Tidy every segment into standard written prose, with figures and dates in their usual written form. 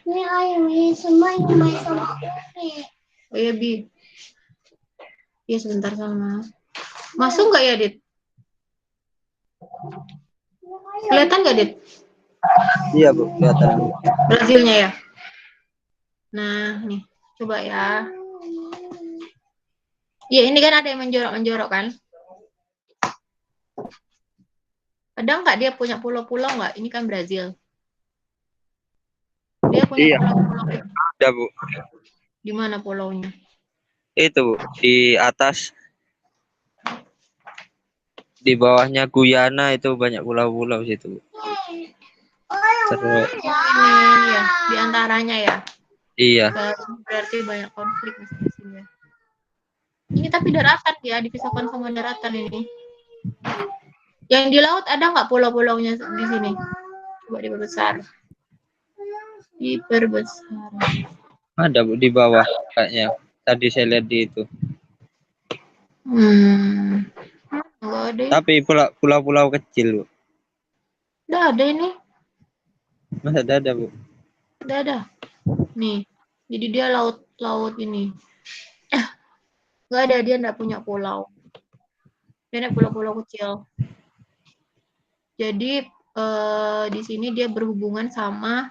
Ini ayam ini semua yang main sama ini. Oh iya, Bi. Iya, sebentar sama. Masuk nggak ya, Dit? Kelihatan nggak, Dit? Iya, Bu, kelihatan. Brazilnya ya. Nah, nih. Coba ya. Iya, ini kan ada yang menjorok-menjorok kan? Ada nggak dia punya pulau-pulau nggak? Ini kan Brazil. Dia punya Iya, pulau-pulau. ada, Bu. Di mana pulaunya? Itu, Bu, di atas. Di bawahnya Guyana itu banyak pulau-pulau situ, Bu. Terus, Ini ya, di antaranya ya. iya. Berarti banyak konflik di sini ya. Ini tapi daratan ya, dipisahkan sama daratan ini. Yang di laut ada nggak pulau-pulaunya di sini? Coba diperbesar. Diperbesar. Ada, Bu, di bawah kayaknya. Tadi saya lihat di itu. Nggak ada. Tapi pulau-pulau kecil, Bu. Udah ada ini. Masa ada, Bu? Udah ada. Nih. Jadi dia laut ini. Nggak ada, dia nggak punya pulau. Dia punya pulau-pulau kecil. Jadi di sini dia berhubungan sama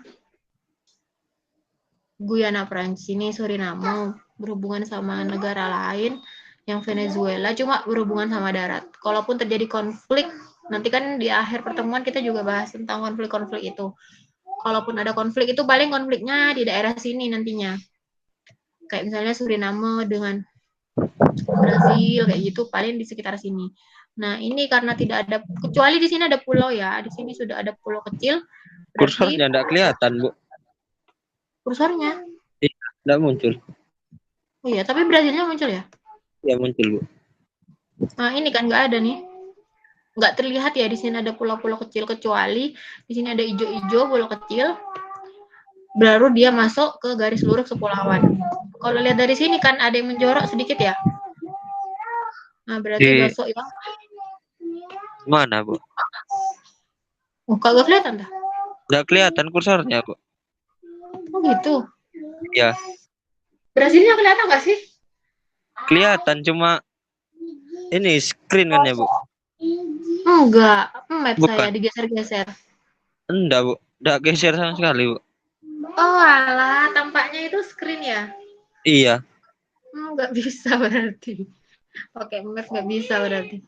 Guyana Prancis ini, Suriname berhubungan sama negara lain yang Venezuela, cuma berhubungan sama darat. Kalaupun terjadi konflik, nanti kan di akhir pertemuan kita juga bahas tentang konflik-konflik itu. Kalaupun ada konflik itu paling konfliknya di daerah sini nantinya. Kayak misalnya Suriname dengan Brazil kayak gitu, paling di sekitar sini. Nah, ini karena tidak ada, kecuali di sini ada pulau ya, di sini sudah ada pulau kecil. Kursornya Berarti enggak kelihatan, Bu. kursornya. Iya, enggak muncul. Oh iya, tapi Brazilnya muncul ya? Ya muncul, Bu. Nah, ini kan nggak ada nih. Nggak terlihat ya, di sini ada pulau-pulau kecil, kecuali di sini ada hijau-hijau pulau kecil, baru dia masuk ke garis lurus kepulauan. Kalau lihat dari sini kan ada yang menjorok sedikit ya. Nah, berarti Di masuk ya. mana, Bu? Oh, kagak kelihatan dah. Enggak kelihatan kursornya, Bu. Oh gitu. Ya, Brazilnya kelihatan nggak sih? kelihatan cuma ini screen kan ya, Bu? Enggak. Map saya Bukan. digeser-geser. Enggak, Bu. Enggak geser sama sekali, Bu. Oh alah, tampaknya itu screen ya? Iya. Nggak bisa berarti. Pakai map nggak bisa berarti.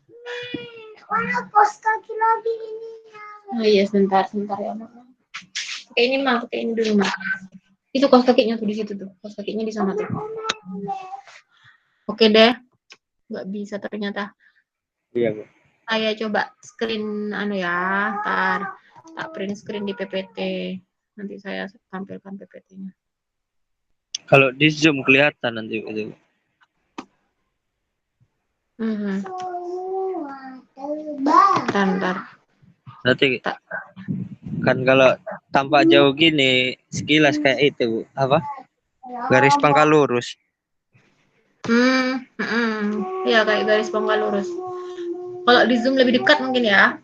Mana kos kaki lagi ini? Oh iya, sebentar ya, Mak. Pakai ini mah, pakai ini dulu mah. Itu kos kakinya tuh di situ tuh, kos kakinya di sana tuh. Oke deh, nggak bisa ternyata. Iya, Bu. Saya coba screen ya, tak print screen di PPT. Nanti saya tampilkan PPT-nya. Kalau di zoom kelihatan nanti itu. Bentar. Nanti kan kalau tampak jauh gini sekilas kayak itu, Bu. Apa? Garis pangkal lurus. Iya, kayak garis pangkal lurus. Kalau di zoom lebih dekat mungkin ya.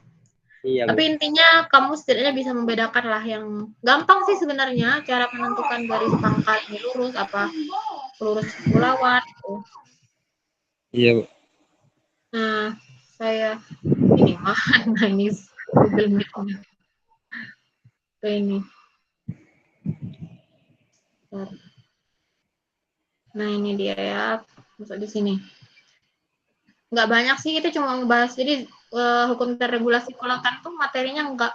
Iya, Tapi Bu. intinya kamu setidaknya bisa membedakan lah, yang gampang sih sebenarnya cara menentukan garis pangkal ini lurus apa lurus kepulauan. Iya, Bu. Nah, saya ini mana ini Google Meet-nya. Ini. Nah, ini dia ya. Masuk di sini. Nggak banyak sih, kita cuma membahas. Jadi hukum terregulasi kelautan tuh materinya nggak,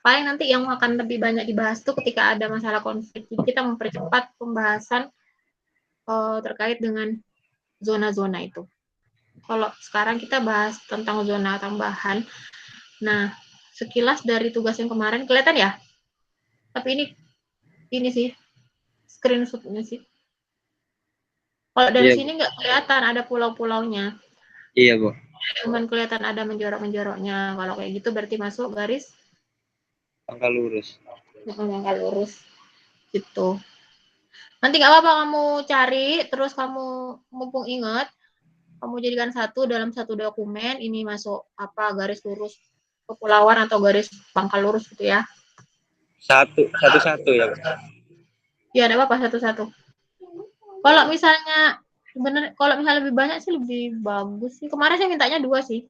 paling nanti yang akan lebih banyak dibahas tuh ketika ada masalah konflik. Jadi kita mempercepat pembahasan terkait dengan zona-zona itu. Kalau sekarang kita bahas tentang zona tambahan. Nah, sekilas dari tugas yang kemarin kelihatan ya? Tapi ini sih screenshot-nya sih. Kalau dari Iya, Bu. sini nggak kelihatan ada pulau-pulaunya. Iya, Bu. Cuman kelihatan ada menjorok-menjoroknya. Kalau kayak gitu berarti masuk garis Pangkal lurus. pangkal lurus gitu. Nanti nggak apa-apa kamu cari, terus kamu mumpung ingat, kamu jadikan satu dalam satu dokumen, ini masuk apa garis lurus kepulauan atau garis pangkal lurus gitu ya. Satu-satu ya, Bu. Ya, ada apa-apa satu-satu. Kalau misalnya lebih banyak sih lebih bagus sih. Kemarin saya mintanya 2 sih.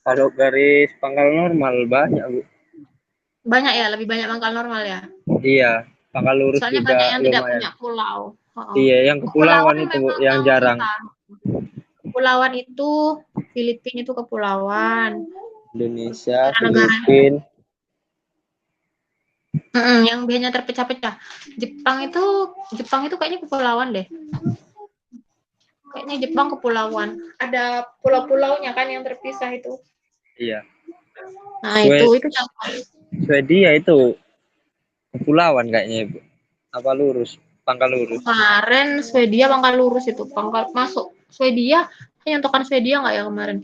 Kalau garis pangkal normal banyak, Bu. Banyak ya, lebih banyak pangkal normal ya. Iya, pangkal lurus Soalnya juga banyak yang tidak lumayan. punya pulau. Iya, yang kepulauan Kepulauan itu, Bu, memang yang jarang. susah. Kepulauan itu Filipina itu kepulauan. Indonesia, Negara-negara Filipina. yang biasanya terpecah-pecah. Jepang itu kayaknya kepulauan deh. Kayaknya Jepang kepulauan. Ada pulau-pulaunya kan yang terpisah itu. Iya. Nah, itu contoh. Swedia itu kepulauan kayaknya, Bu. Apa lurus? Pangkal lurus. Kemarin Swedia pangkal lurus itu. Pangkal masuk Swedia. Nyentuhkan Swedia nggak ya kemarin?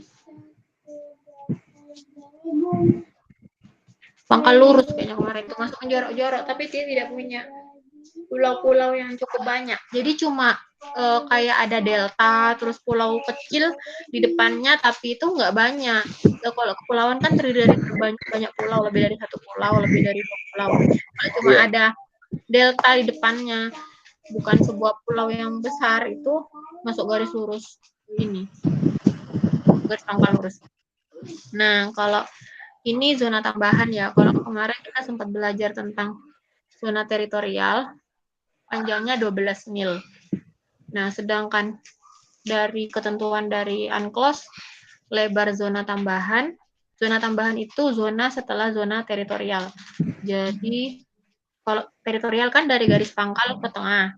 Pangkal lurus kayaknya kemarin itu masuk jorok-jorok, tapi dia tidak punya pulau-pulau yang cukup banyak. Jadi cuma kayak ada delta, terus pulau kecil di depannya, tapi itu nggak banyak. Kalau kepulauan kan terdiri dari banyak pulau, lebih dari 1 pulau, lebih dari 2 pulau. Kalau cuma ada delta di depannya, bukan sebuah pulau yang besar, itu masuk garis lurus ini, garis pangkal lurus. Nah, kalau ini zona tambahan ya. Kalau kemarin kita sempat belajar tentang zona teritorial, panjangnya 12 mil. Nah, sedangkan dari ketentuan dari UNCLOS, lebar zona tambahan itu zona setelah zona teritorial. Jadi, kalau teritorial kan dari garis pangkal ke tengah.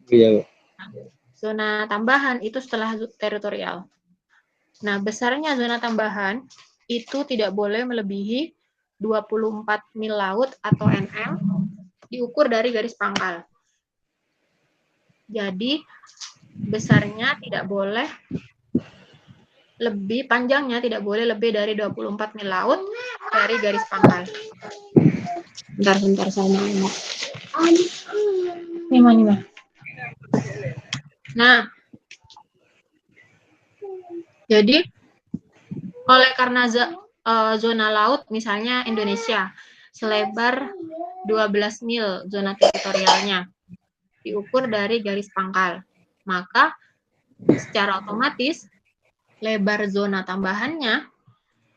Iya. Zona tambahan itu setelah teritorial. Nah, besarnya zona tambahan itu tidak boleh melebihi 24 mil laut atau nm diukur dari garis pangkal. Jadi, besarnya tidak boleh panjangnya tidak boleh lebih dari 24 mil laut dari garis pangkal. Bentar saya mau. Ini. Nah, jadi karena zona laut misalnya Indonesia selebar 12 mil zona teritorialnya diukur dari garis pangkal, maka secara otomatis lebar zona tambahannya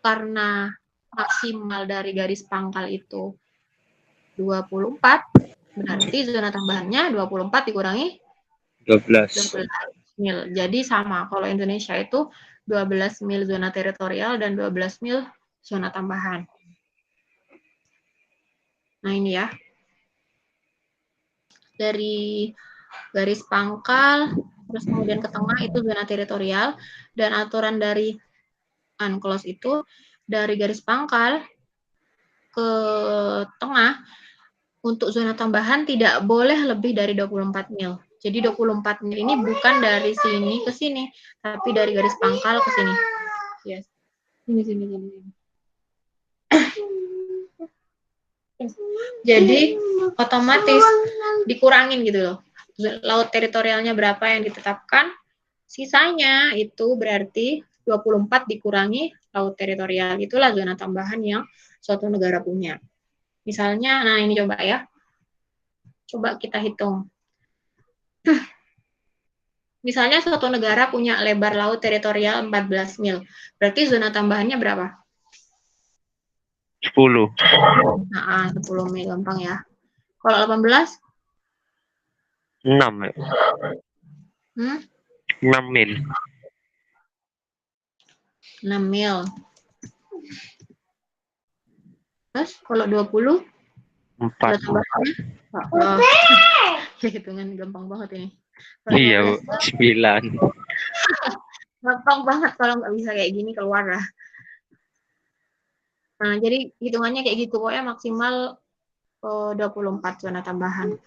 karena maksimal dari garis pangkal itu 24, berarti zona tambahannya 24 dikurangi 12 mil. Jadi sama, kalau Indonesia itu 12 mil zona teritorial dan 12 mil zona tambahan. Nah, ini ya. Dari garis pangkal, terus kemudian ke tengah itu zona teritorial, dan aturan dari UNCLOS itu dari garis pangkal ke tengah untuk zona tambahan tidak boleh lebih dari 24 mil. Jadi 24 mil ini bukan dari sini ke sini, tapi dari garis pangkal ke sini. Yes. Sini. Jadi otomatis dikurangin gitu loh. Laut teritorialnya berapa yang ditetapkan, sisanya itu berarti 24 dikurangi laut teritorial. Itulah zona tambahan yang suatu negara punya. Misalnya, nah ini coba ya. Coba kita hitung. Misalnya suatu negara punya lebar laut teritorial 14 mil. Berarti zona tambahannya berapa? 10. Nah, 10 mil gampang ya. Kalau 18? 6 ya. 6 mil. 6 mil. Terus kalau 20? 4. Hitungan gampang banget ini. Iya, Bu. 9. Gampang banget kalau nggak bisa kayak gini keluar lah. Nah, jadi hitungannya kayak gitu. Pokoknya maksimal 24 zona tambahan.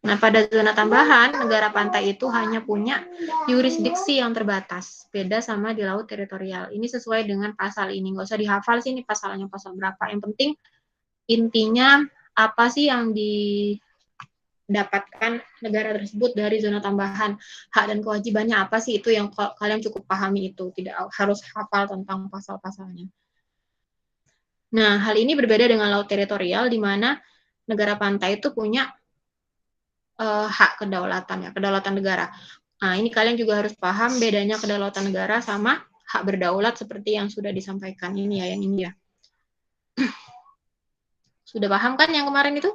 Nah, pada zona tambahan, negara pantai itu hanya punya yurisdiksi yang terbatas. Beda sama di laut teritorial. Ini sesuai dengan pasal ini. Nggak usah dihafal sih ini pasalnya pasal berapa. Yang penting intinya apa sih yang didapatkan negara tersebut dari zona tambahan. Hak dan kewajibannya apa sih, itu yang kalian cukup pahami itu. Tidak harus hafal tentang pasal-pasalnya. Nah, hal ini berbeda dengan laut teritorial di mana negara pantai itu punya hak kedaulatan ya, kedaulatan negara. Nah, ini kalian juga harus paham bedanya kedaulatan negara sama hak berdaulat seperti yang sudah disampaikan ini ya, yang ini ya. Sudah paham kan yang kemarin itu?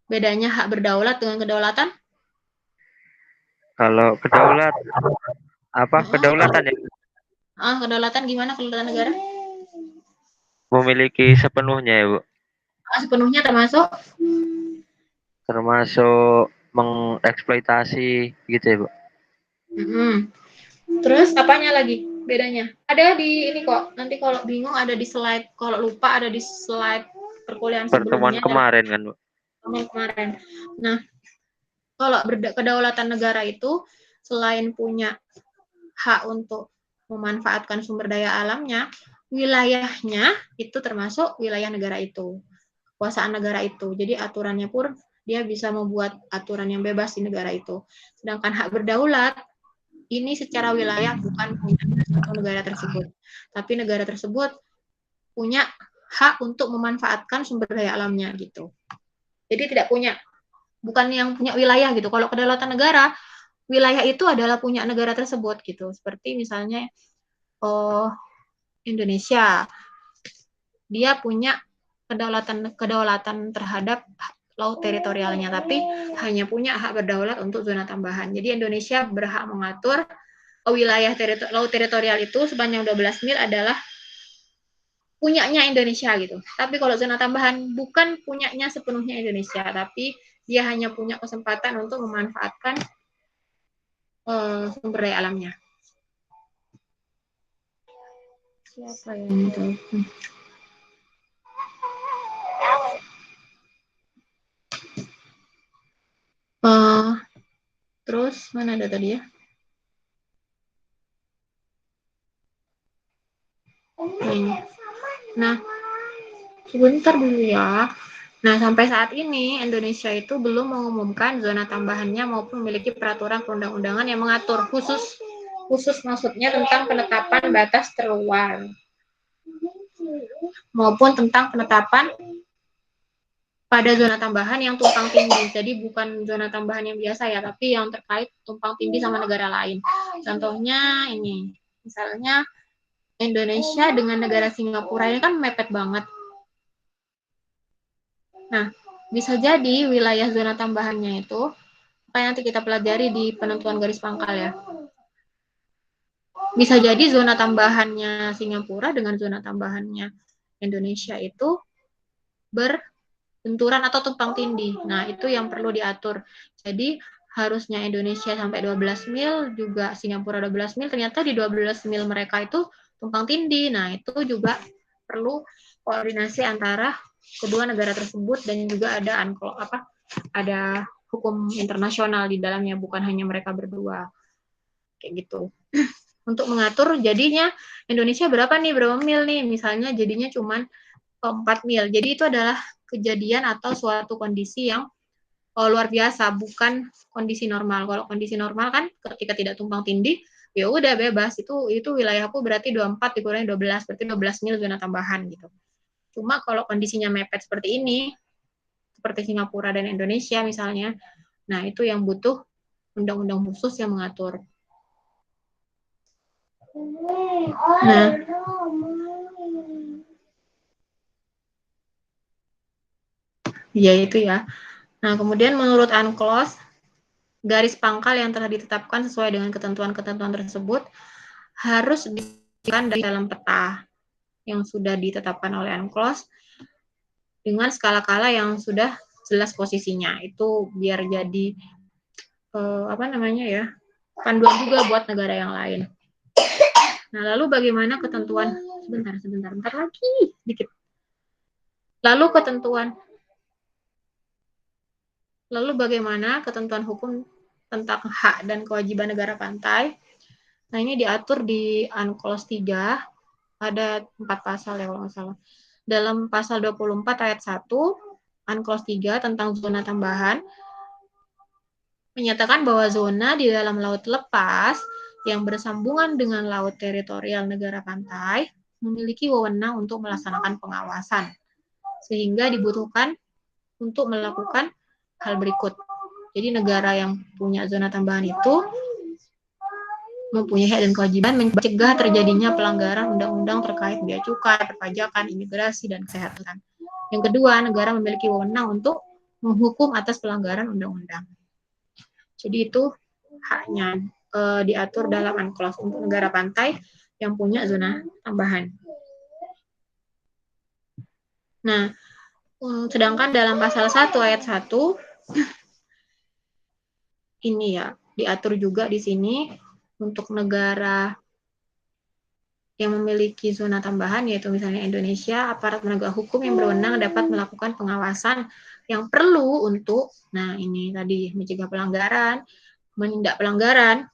Bedanya hak berdaulat dengan kedaulatan? Kalau kedaulatan ya, Kedaulatan gimana kedaulatan negara? memiliki sepenuhnya ya, Bu. Sepenuhnya termasuk Mengeksploitasi gitu ya, Bu. Terus apanya lagi bedanya? Ada di ini kok. Nanti kalau bingung ada di slide. Kalau lupa ada di slide perkuliahan Pertemuan sebelumnya. kemarin kan, Bu. Pertemuan kemarin. Nah, kalau kedaulatan negara itu selain punya hak untuk memanfaatkan sumber daya alamnya, wilayahnya itu termasuk wilayah negara itu, kekuasaan negara itu. Jadi aturannya pun dia bisa membuat aturan yang bebas di negara itu. Sedangkan hak berdaulat ini secara wilayah bukan punya satu negara tersebut, tapi negara tersebut punya hak untuk memanfaatkan sumber daya alamnya gitu. Jadi tidak punya, bukan yang punya wilayah gitu. Kalau kedaulatan negara, wilayah itu adalah punya negara tersebut gitu. Seperti misalnya Indonesia, dia punya kedaulatan terhadap laut teritorialnya, tapi hanya punya hak berdaulat untuk zona tambahan. Jadi Indonesia berhak mengatur wilayah laut teritorial itu sepanjang 12 mil adalah punyanya Indonesia gitu. Tapi kalau zona tambahan bukan punyanya sepenuhnya Indonesia, tapi dia hanya punya kesempatan untuk memanfaatkan sumber daya alamnya. Siapa yang itu? Terus mana ada tadi ya? Nah, sebentar dulu ya. Nah, sampai saat ini Indonesia itu belum mengumumkan zona tambahannya maupun memiliki peraturan perundang-undangan yang mengatur khusus maksudnya tentang penetapan batas terluar maupun tentang penetapan pada zona tambahan yang tumpang tindih. Jadi bukan zona tambahan yang biasa ya, tapi yang terkait tumpang tindih sama negara lain. Contohnya ini, misalnya Indonesia dengan negara Singapura ini kan mepet banget. Nah, bisa jadi wilayah zona tambahannya itu, kayak nanti kita pelajari di penentuan garis pangkal ya. Bisa jadi zona tambahannya Singapura dengan zona tambahannya Indonesia itu berbenturan atau tumpang tindih. Nah, itu yang perlu diatur. Jadi, harusnya Indonesia sampai 12 mil, juga Singapura 12 mil, ternyata di 12 mil mereka itu tumpang tindih. Nah, itu juga perlu koordinasi antara kedua negara tersebut dan juga ada hukum internasional di dalamnya, bukan hanya mereka berdua. Kayak gitu. Untuk mengatur jadinya Indonesia berapa mil nih, misalnya jadinya cuman 4 mil. Jadi itu adalah kejadian atau suatu kondisi yang luar biasa, bukan kondisi normal. Kalau kondisi normal kan ketika tidak tumpang tindih, ya udah bebas, itu wilayahku berarti 24 dikurangi 12, berarti 12 mil zona tambahan gitu. Cuma kalau kondisinya mepet seperti ini, seperti Singapura dan Indonesia misalnya, nah itu yang butuh undang-undang khusus yang mengatur. Nah, ya itu ya. Nah, kemudian menurut UNCLOS, garis pangkal yang telah ditetapkan sesuai dengan ketentuan-ketentuan tersebut harus ditetapkan dalam peta yang sudah ditetapkan oleh UNCLOS dengan skala-skala yang sudah jelas posisinya. Itu biar jadi panduan juga buat negara yang lain. Nah, lalu bagaimana ketentuan sebentar lagi dikit. Lalu bagaimana ketentuan hukum tentang hak dan kewajiban negara pantai? Nah, ini diatur di UNCLOS 3, ada 4 pasal ya kalau nggak salah. Dalam pasal 24 ayat 1, UNCLOS 3 tentang zona tambahan, menyatakan bahwa zona di dalam laut lepas yang bersambungan dengan laut teritorial negara pantai memiliki wewenang untuk melaksanakan pengawasan, sehingga dibutuhkan untuk melakukan hal berikut. Jadi negara yang punya zona tambahan itu mempunyai hak dan kewajiban mencegah terjadinya pelanggaran undang-undang terkait bea cukai, perpajakan, imigrasi, dan kesehatan. Yang kedua, negara memiliki wewenang untuk menghukum atas pelanggaran undang-undang. Jadi itu haknya diatur dalam UNCLOS untuk negara pantai yang punya zona tambahan. Nah, sedangkan dalam pasal 1 ayat 1 ini ya diatur juga di sini untuk negara yang memiliki zona tambahan, yaitu misalnya Indonesia, aparat penegak hukum yang berwenang dapat melakukan pengawasan yang perlu untuk, nah ini tadi, mencegah pelanggaran, menindak pelanggaran.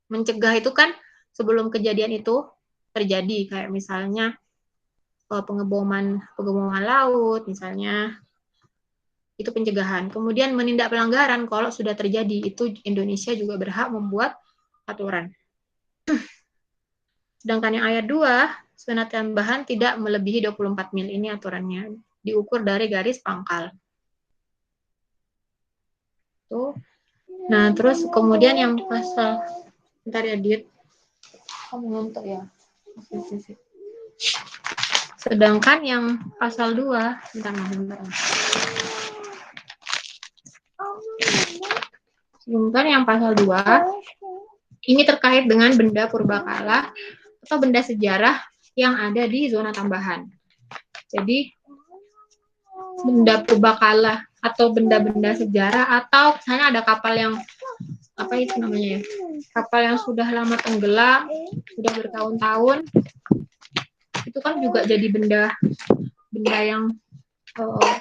Mencegah itu kan sebelum kejadian itu terjadi, kayak misalnya pengeboman laut, misalnya, itu pencegahan. Kemudian menindak pelanggaran kalau sudah terjadi, itu Indonesia juga berhak membuat aturan. Sedangkan yang ayat 2, zona tambahan tidak melebihi 24 mil. Ini aturannya. Diukur dari garis pangkal. Tuh. Nah, terus kemudian yang pasal, bentar ya, Dit. Kamu ngantuk ya? Sedangkan yang pasal 2, bentar. Sedangkan yang pasal 2, ini terkait dengan benda purbakala atau benda sejarah yang ada di zona tambahan. Jadi benda purbakala atau benda-benda sejarah, atau misalnya ada kapal yang apa itu namanya ya? Kapal yang sudah lama tenggelam, sudah bertahun-tahun, itu kan juga jadi benda yang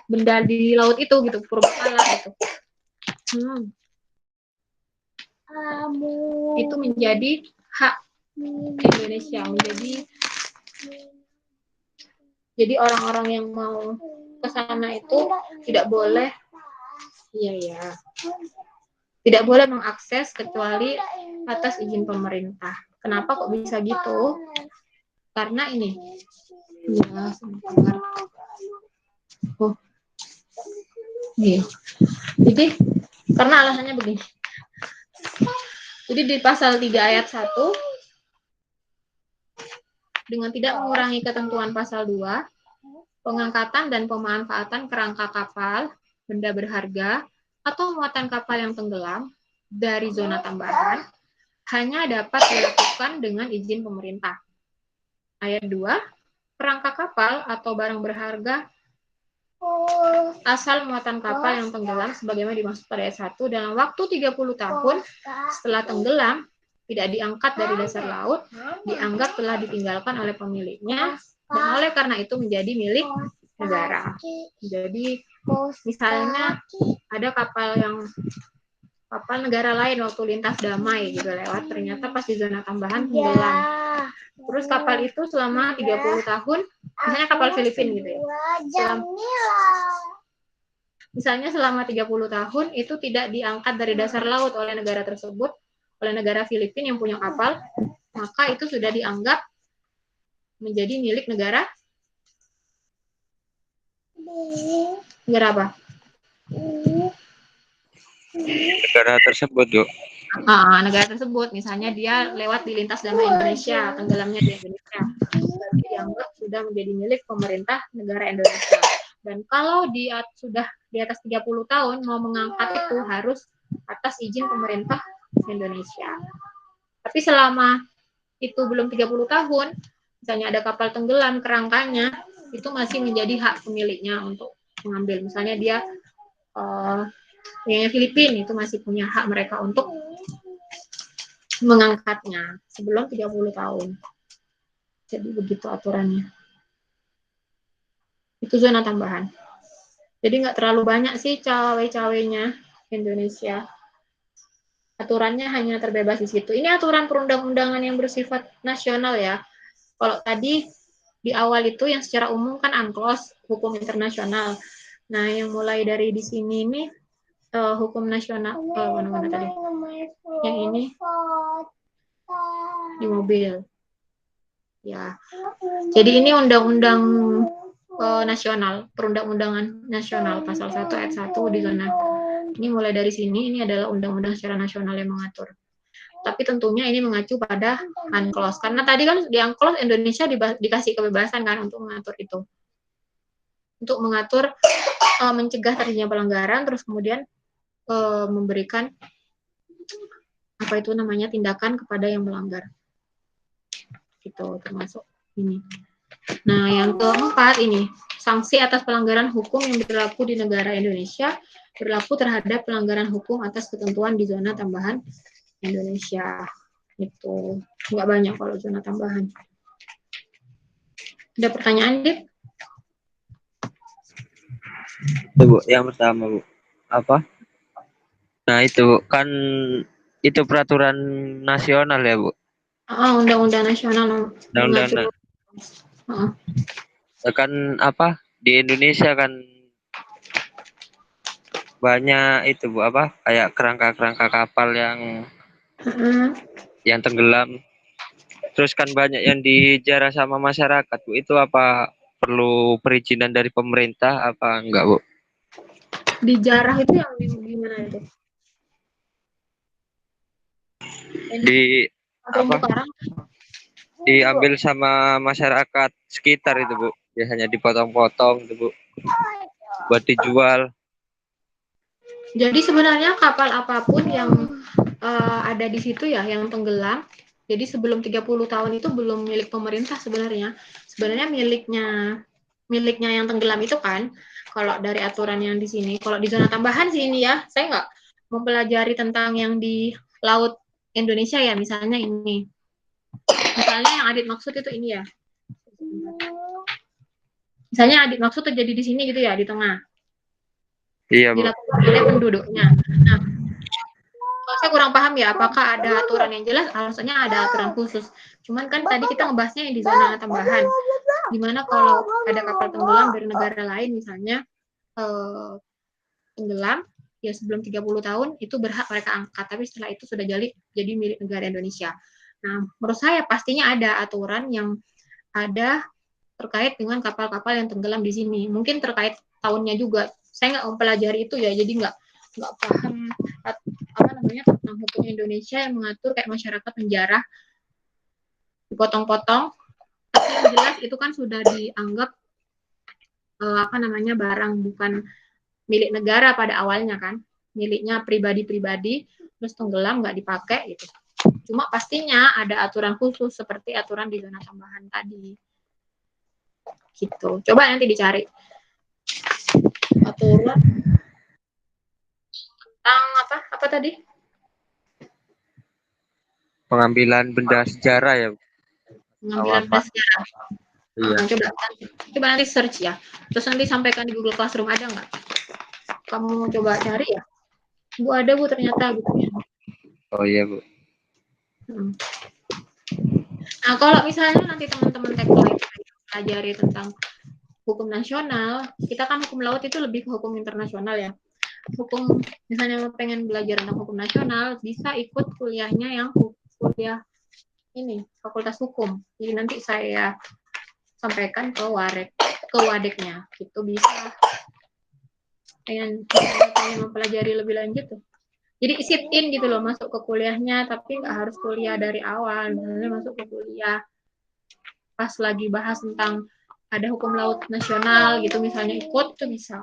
benda di laut itu gitu, purbakala gitu. Itu menjadi hak Indonesia, jadi orang-orang yang mau ke sana itu tidak boleh tidak boleh mengakses kecuali atas izin pemerintah. Kenapa kok bisa gitu? Karena ini jadi karena alasannya begini. Jadi di pasal 3 ayat 1, dengan tidak mengurangi ketentuan pasal 2, pengangkatan dan pemanfaatan kerangka kapal, benda berharga, atau muatan kapal yang tenggelam dari zona tambahan hanya dapat dilakukan dengan izin pemerintah. Ayat 2, kerangka kapal atau barang berharga asal muatan kapal yang tenggelam sebagaimana dimaksud pada ayat 1 dalam waktu 30 tahun setelah tenggelam tidak diangkat dari dasar laut, dianggap telah ditinggalkan oleh pemiliknya dan oleh karena itu menjadi milik negara. Jadi misalnya ada kapal negara lain waktu lintas damai gitu lewat, ternyata pas di zona tambahan tenggelam. Terus kapal itu selama 30 tahun, misalnya kapal Filipina gitu ya. Misalnya selama 30 tahun itu tidak diangkat dari dasar laut oleh negara tersebut, oleh negara Filipina yang punya kapal, maka itu sudah dianggap menjadi milik negara apa? Negara tersebut, yuk. Negara tersebut, misalnya dia lewat di lintas damai Indonesia, tenggelamnya di Indonesia, berarti dianggap sudah menjadi milik pemerintah negara Indonesia. Dan kalau dia sudah di atas 30 tahun mau mengangkat itu harus atas izin pemerintah Indonesia. Tapi selama itu belum 30 tahun, misalnya ada kapal tenggelam kerangkanya, itu masih menjadi hak pemiliknya untuk mengambil. Misalnya dia yang Filipina itu masih punya hak mereka untuk mengangkatnya sebelum 30 tahun. Jadi begitu aturannya. Itu zona tambahan. Jadi nggak terlalu banyak sih cawe-cawenya Indonesia. Aturannya hanya terbebas di situ. Ini aturan perundang-undangan yang bersifat nasional ya. Kalau tadi di awal itu yang secara umum kan UNCLOS, hukum internasional. Nah, yang mulai dari di sini ini hukum nasional, mana tadi? Yang ini di mobil. Ya. Jadi ini undang-undang nasional, perundang-undangan nasional pasal 1 ayat 1 di zona. Ini mulai dari sini, ini adalah undang-undang secara nasional yang mengatur. Tapi tentunya ini mengacu pada UNCLOS. Karena tadi kan di UNCLOS Indonesia dikasih kebebasan kan untuk mengatur itu. Untuk mengatur mencegah terjadinya pelanggaran, terus kemudian memberikan apa itu namanya tindakan kepada yang melanggar. Gitu termasuk ini. Nah, yang keempat ini, sanksi atas pelanggaran hukum yang berlaku di negara Indonesia berlaku terhadap pelanggaran hukum atas ketentuan di zona tambahan Indonesia. Itu nggak banyak kalau zona tambahan. Ada pertanyaan, Dit? Bu, yang pertama, Bu. Apa? Nah, itu kan itu peraturan nasional ya, Bu. Undang-undang nasional Undang-undang. Kan apa? Di Indonesia kan banyak itu, Bu, apa? Kayak kerangka-kerangka kapal yang tenggelam. Terus kan banyak yang dijarah sama masyarakat, Bu. Itu apa perlu perizinan dari pemerintah apa enggak, Bu? Dijarah itu yang gimana itu? Di apa? Diambil sama masyarakat sekitar itu, Bu. Biasanya dipotong-potong itu, Bu. Buat dijual. Jadi sebenarnya kapal apapun yang ada di situ ya, yang tenggelam, jadi sebelum 30 tahun itu belum milik pemerintah sebenarnya. Sebenarnya miliknya yang tenggelam itu kan, kalau dari aturan yang di sini, kalau di zona tambahan sih ini ya, saya nggak mempelajari tentang yang di laut Indonesia ya, misalnya ini. Misalnya yang Adit maksud itu ini ya. Misalnya Adit maksud terjadi di sini gitu ya, di tengah. Iya, Bu. Dilakukan oleh penduduknya. Nah, saya kurang paham ya, apakah ada aturan yang jelas, alasannya ada aturan khusus. Cuman kan tadi kita ngebahasnya yang di zona tambahan. Gimana kalau ada kapal tenggelam dari negara lain misalnya, tenggelam, ya sebelum 30 tahun itu berhak mereka angkat, tapi setelah itu sudah jadi milik negara Indonesia. Nah, menurut saya pastinya ada aturan yang ada terkait dengan kapal-kapal yang tenggelam di sini. Mungkin terkait tahunnya juga. Saya nggak mempelajari itu ya, jadi nggak paham apa namanya tentang hukum Indonesia yang mengatur kayak masyarakat penjara dipotong-potong. Tapi yang jelas itu kan sudah dianggap apa namanya barang bukan milik negara pada awalnya kan, miliknya pribadi-pribadi, terus tenggelam nggak dipakai gitu. Cuma pastinya ada aturan khusus seperti aturan di zona tambahan tadi. Gitu. Coba nanti dicari aturan tentang apa tadi? Pengambilan benda sejarah ya. Pengambilan benda sejarah. Iya. Coba nanti search ya. Terus nanti sampaikan di Google Classroom, ada nggak? Kamu coba cari ya. Bu, ada Bu ternyata gitu ya. Oh iya, Bu. Nah, kalau misalnya nanti teman-teman teknik pelajari tentang hukum nasional, kita kan hukum laut itu lebih ke hukum internasional ya. Hukum, misalnya pengen belajar tentang hukum nasional, bisa ikut kuliahnya yang kuliah ini, Fakultas Hukum. Jadi nanti saya sampaikan ke wadeknya, gitu bisa. Pengen mempelajari lebih lanjut tuh. Jadi sit in gitu loh, masuk ke kuliahnya, tapi nggak harus kuliah dari awal. Misalnya masuk ke kuliah pas lagi bahas tentang ada hukum laut nasional gitu, misalnya ikut itu bisa.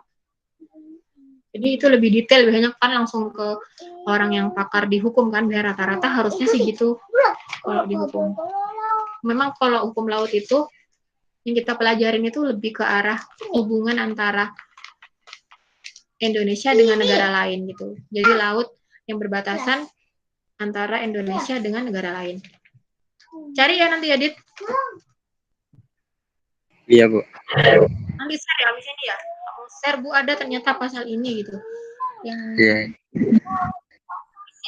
Jadi itu lebih detail, biasanya kan langsung ke orang yang pakar di hukum kan, biar rata-rata harusnya sih gitu kalau di hukum. Memang kalau hukum laut itu yang kita pelajarin itu lebih ke arah hubungan antara Indonesia dengan negara lain gitu. Jadi laut yang berbatasan antara Indonesia dengan negara lain. Cari ya nanti Adit. Iya, Bu. Nanti share ya abis ini ya. Kamu share Bu, ada ternyata pasal ini gitu. Yang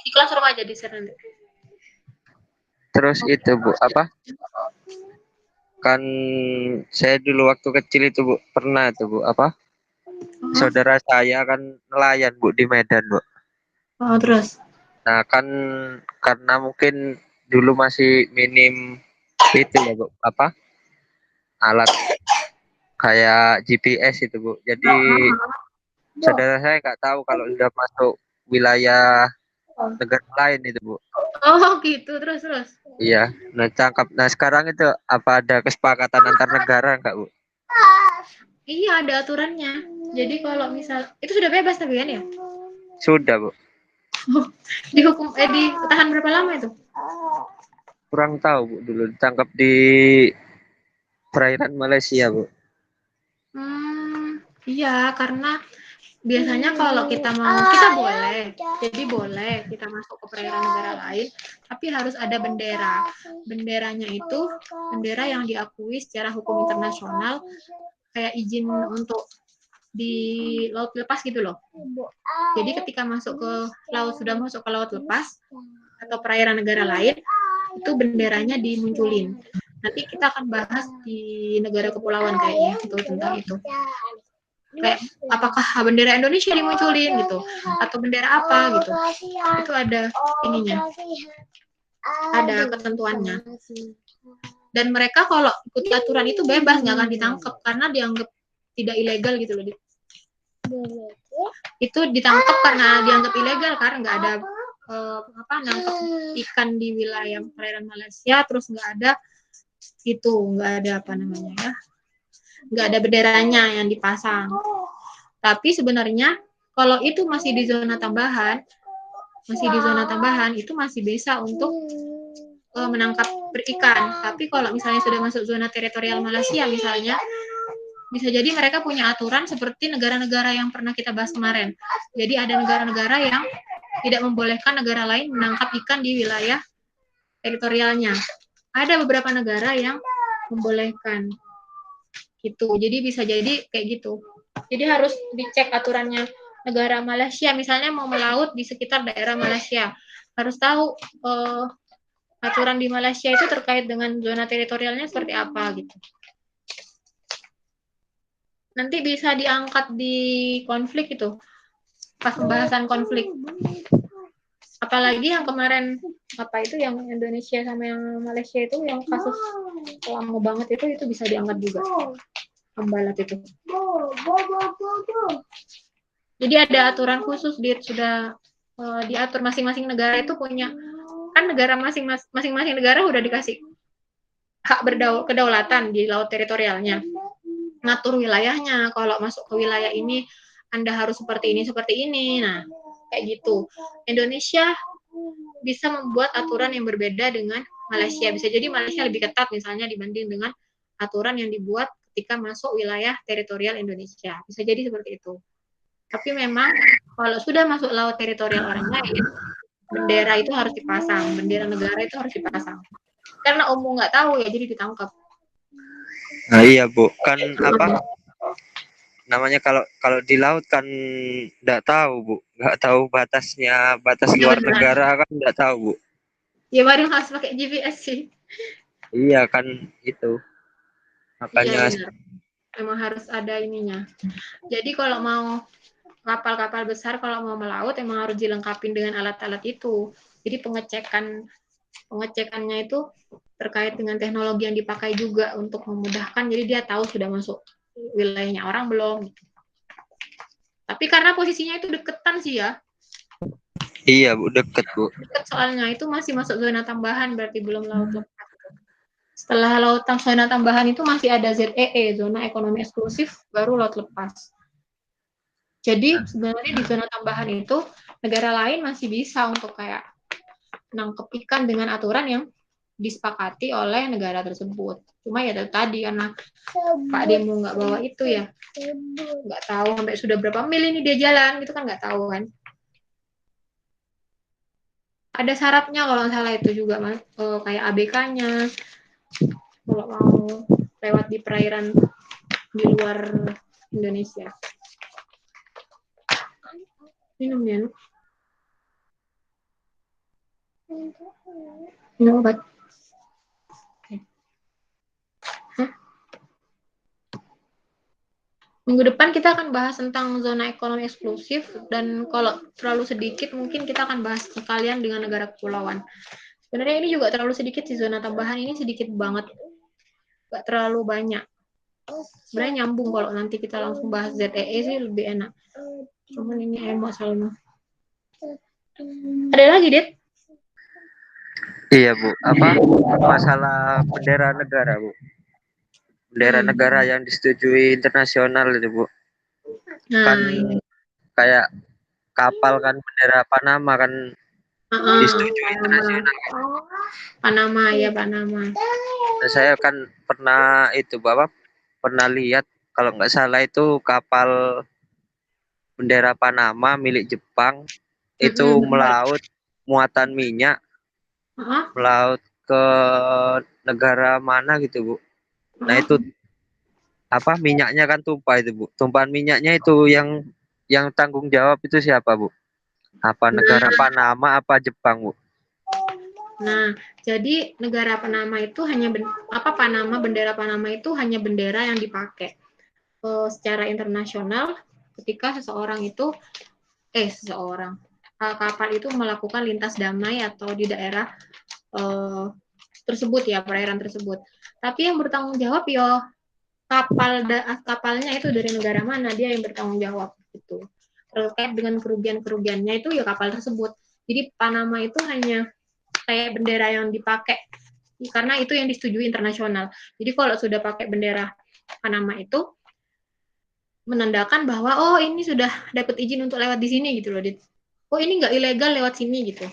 di kelas rumah aja di share nanti. Terus itu Bu, apa? Kan saya dulu waktu kecil itu Bu, pernah itu Bu, apa? Saudara saya kan nelayan Bu di Medan Bu. Oh, terus? Nah kan karena mungkin dulu masih minim itu ya Bu, apa? Alat kayak GPS itu Bu. Jadi saudara saya nggak tahu kalau sudah masuk wilayah negara lain itu Bu. Oh gitu, terus. Iya, nah cakep. Nah sekarang itu apa ada kesepakatan antar negara nggak Bu? Iya, ada aturannya. Jadi kalau misal itu sudah bebas tapi kan ya? Sudah Bu. Dihukum ditahan berapa lama itu? Kurang tahu Bu, dulu ditangkap di perairan Malaysia Bu. Iya, karena biasanya kalau kita boleh, jadi boleh kita masuk ke perairan negara lain, tapi harus ada bendera. Benderanya itu bendera yang diakui secara hukum internasional, kayak izin untuk di laut lepas gitu loh. Jadi ketika sudah masuk ke laut lepas atau perairan negara lain, itu benderanya dimunculin. Nanti kita akan bahas di negara kepulauan kayaknya itu tentang itu. Kayak apakah bendera Indonesia dimunculin gitu atau bendera apa gitu, itu ada ininya, ada ketentuannya. Dan mereka kalau ikuti aturan itu bebas, nggak akan ditangkap karena dianggap tidak ilegal gitu loh. Itu ditangkap karena dianggap ilegal karena nggak ada nangkep ikan di wilayah perairan Malaysia, terus nggak ada nggak ada benderanya yang dipasang. Tapi sebenarnya kalau itu masih di zona tambahan itu masih bisa untuk menangkap berikan. Tapi kalau misalnya sudah masuk zona teritorial Malaysia misalnya, bisa jadi mereka punya aturan seperti negara-negara yang pernah kita bahas kemarin. Jadi ada negara-negara yang tidak membolehkan negara lain menangkap ikan di wilayah teritorialnya. Ada beberapa negara yang membolehkan gitu. Jadi bisa jadi kayak gitu. Jadi harus dicek aturannya negara Malaysia. Misalnya mau melaut di sekitar daerah Malaysia, harus tahu aturan di Malaysia itu terkait dengan zona teritorialnya seperti apa gitu. Nanti bisa diangkat di konflik itu, pas pembahasan konflik. Apalagi yang kemarin yang Indonesia sama yang Malaysia itu yang kasus lama banget itu bisa diangkat juga. Pembalat itu. Jadi ada aturan khusus sudah diatur, masing-masing negara itu punya, kan negara masing-masing negara udah dikasih hak kedaulatan di laut teritorialnya, ngatur wilayahnya. Kalau masuk ke wilayah ini Anda harus seperti ini. Nah, kayak gitu. Indonesia bisa membuat aturan yang berbeda dengan Malaysia. Bisa jadi Malaysia lebih ketat misalnya dibanding dengan aturan yang dibuat ketika masuk wilayah teritorial Indonesia. Bisa jadi seperti itu. Tapi memang kalau sudah masuk laut teritorial orang lain, bendera itu harus dipasang, bendera negara itu harus dipasang. Karena umum nggak tahu ya, jadi ditangkap. Nah iya Bu, kan apa namanya kalau di laut kan nggak tahu Bu, nggak tahu batas luar negara kan nggak tahu Bu. Ya baru harus pakai GPS sih. Iya kan itu. Makanya iya, memang harus ada ininya. Jadi kalau mau kapal-kapal besar kalau mau melaut emang harus dilengkapi dengan alat-alat itu. Jadi pengecekannya itu terkait dengan teknologi yang dipakai juga untuk memudahkan. Jadi dia tahu sudah masuk wilayahnya orang belum. Tapi karena posisinya itu deketan sih ya. Iya Bu, deket Bu. Deket soalnya itu masih masuk zona tambahan, berarti belum laut lepas. Setelah zona tambahan itu masih ada ZEE, zona ekonomi eksklusif, baru laut lepas. Jadi sebenarnya di zona tambahan itu negara lain masih bisa untuk kayak nangkep ikan dengan aturan yang disepakati oleh negara tersebut. Cuma ya tadi karena Pak Demo nggak bawa itu ya, nggak tahu sampai sudah berapa mil ini dia jalan, gitu kan nggak tahu kan. Ada syaratnya kalau salah itu juga Mas, kayak ABK-nya kalau mau lewat di perairan di luar Indonesia. Minum ya, minum obat. Minggu depan kita akan bahas tentang zona ekonomi eksklusif, dan kalau terlalu sedikit mungkin kita akan bahas sekalian dengan negara kepulauan. Sebenarnya ini juga terlalu sedikit sih, zona tambahan ini sedikit banget, nggak terlalu banyak. Sebenarnya nyambung kalau nanti kita langsung bahas ZEE sih lebih enak. Cuman ini soalnya. Ada lagi, Dit? Iya Bu, apa masalah bendera negara Bu? Bendera negara yang disetujui internasional itu Bu. Nah, Kan ini. kayak kapal kan bendera Panama kan disetujui internasional. Panama ya, Panama. Nah, saya kan pernah itu Bapak pernah lihat kalau nggak salah itu kapal bendera Panama milik Jepang itu melaut muatan minyak melaut ke negara mana gitu Bu. Nah itu apa minyaknya kan tumpah itu Bu. Tumpahan minyaknya itu yang tanggung jawab itu siapa Bu? Apa negara Panama apa Jepang Bu? Nah, jadi negara Panama itu hanya bendera Panama itu hanya bendera yang dipakai secara internasional ketika kapal itu melakukan lintas damai atau di daerah tersebut ya, perairan tersebut. Tapi yang bertanggung jawab ya kapalnya itu dari negara mana, dia yang bertanggung jawab itu. Terkait dengan kerugiannya itu ya kapal tersebut. Jadi Panama itu hanya kayak bendera yang dipakai karena itu yang disetujui internasional. Jadi kalau sudah pakai bendera Panama itu menandakan bahwa oh ini sudah dapat izin untuk lewat di sini gitu loh, Dit. Oh ini nggak ilegal lewat sini gitu.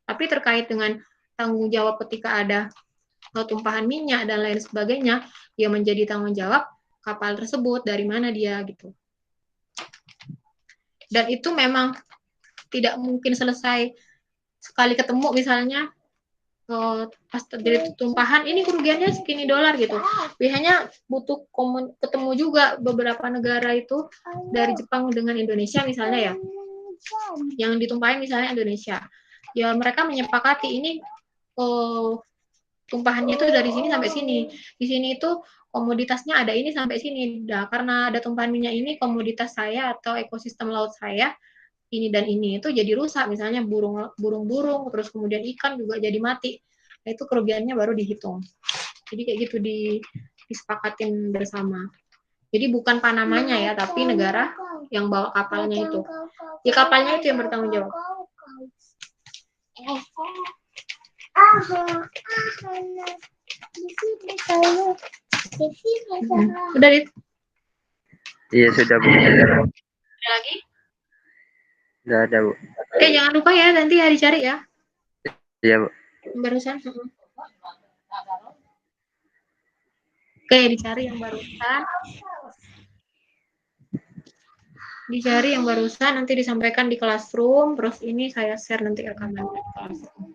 Tapi terkait dengan tanggung jawab ketika ada tumpahan minyak dan lain sebagainya, ya menjadi tanggung jawab kapal tersebut dari mana dia gitu. Dan itu memang tidak mungkin selesai sekali ketemu misalnya pas terjadi tumpahan ini kerugiannya segini dolar gitu. Biasanya butuh ketemu juga beberapa negara itu dari Jepang dengan Indonesia misalnya ya. Yang ditumpahin misalnya Indonesia. Ya mereka menyepakati ini tumpahannya itu dari sini sampai sini. Di sini itu komoditasnya ada ini sampai sini. Nah, karena ada tumpahan minyak ini komoditas saya atau ekosistem laut saya ini dan ini itu jadi rusak, misalnya burung-burung terus kemudian ikan juga jadi mati. Nah, itu kerugiannya baru dihitung. Jadi kayak gitu disepakatin bersama. Jadi bukan Panamanya ya, tapi negara yang bawa kapalnya itu. Ya kapalnya itu yang bertanggung jawab. Udah, Dit? Iya sudah Bu. Ada lagi? Nggak ada Bu. Oke, jangan lupa ya nanti dicari ya. Iya Bu. Barusan. Oke, dicari yang barusan. Dicari yang barusan, nanti disampaikan di classroom. Terus ini saya share nanti rekaman di classroom.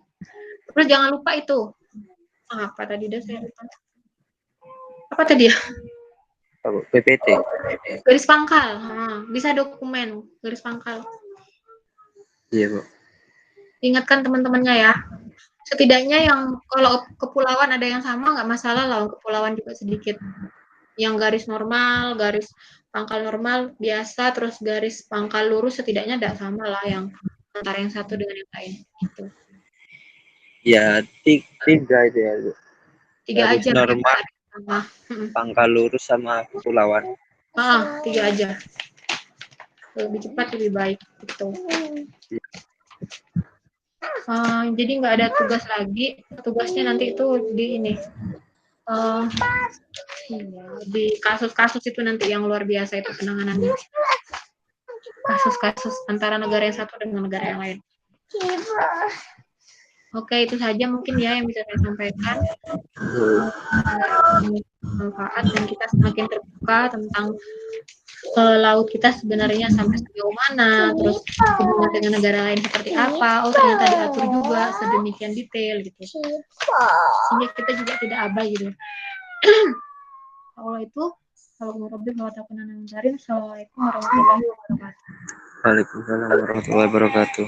Terus jangan lupa itu. Apa tadi dah saya lupa. Apa tadi ya? PPT. Garis pangkal. Bisa dokumen garis pangkal. Iya Bu. Ingatkan teman-temannya ya. Setidaknya yang kalau kepulauan ada yang sama nggak masalah lah, kepulauan juga sedikit. Yang garis normal, garis pangkal normal biasa, terus garis pangkal lurus setidaknya tidak sama lah yang antara yang satu dengan yang lain. Gitu. Ya 3 itu ya Bu. 3 garis aja. Normal, pangkal lurus sama kepulauan. 3 aja. Lebih cepat lebih baik gitu. Jadi nggak ada tugas lagi, tugasnya nanti itu di ini di kasus-kasus itu nanti yang luar biasa itu penanganannya, kasus-kasus antara negara yang satu dengan negara yang lain. Oke, itu saja mungkin ya yang bisa saya sampaikan. Manfaat dan kita semakin terbuka tentang laut kita sebenarnya sampai sejauh mana, terus hubungan dengan negara lain seperti apa, oh ternyata diatur juga sedemikian detail gitu, sehingga kita juga tidak abai gitu. Kalau itu, Assalamualaikum warahmatullahi wabarakatuh. Waalaikumsalam warahmatullahi wabarakatuh.